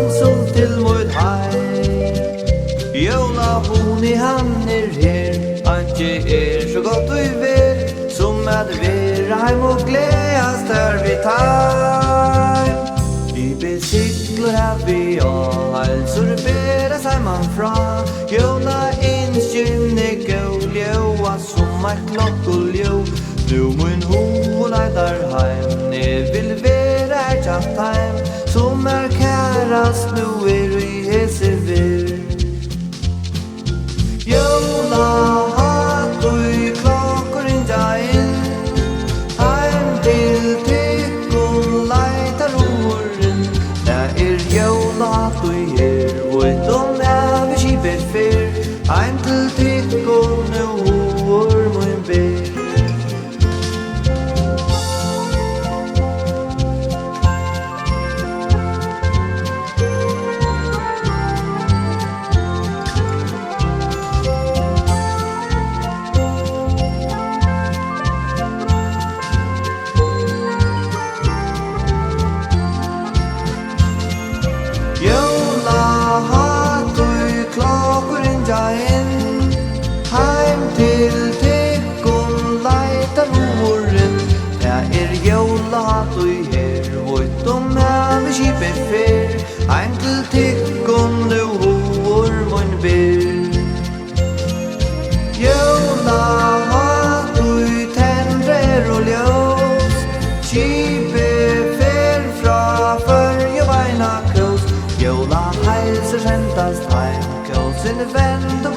stengsel til mot heim. Jola hon I han her, anje så godt vi vet, som vi heim og gledas der vi tar. Vi besikler her vi altså bera sammen fra, jola innskyndne gåljoa som klokkoljo. Nu min hola der heim, vil vera kjapt heim, som kærast nu I hese vir. Jola hatt og klokkor inja inn, heim til tykkun leitar oren. Det jola hatt og her, og vi kibet fyr, heim til tykkun og min ber. Ein til tykkun du hår mun ber. Jola hatt og tendrer og ljós, kipe fer fra førje beina kos. Jola heilser sendast heim, kosen vend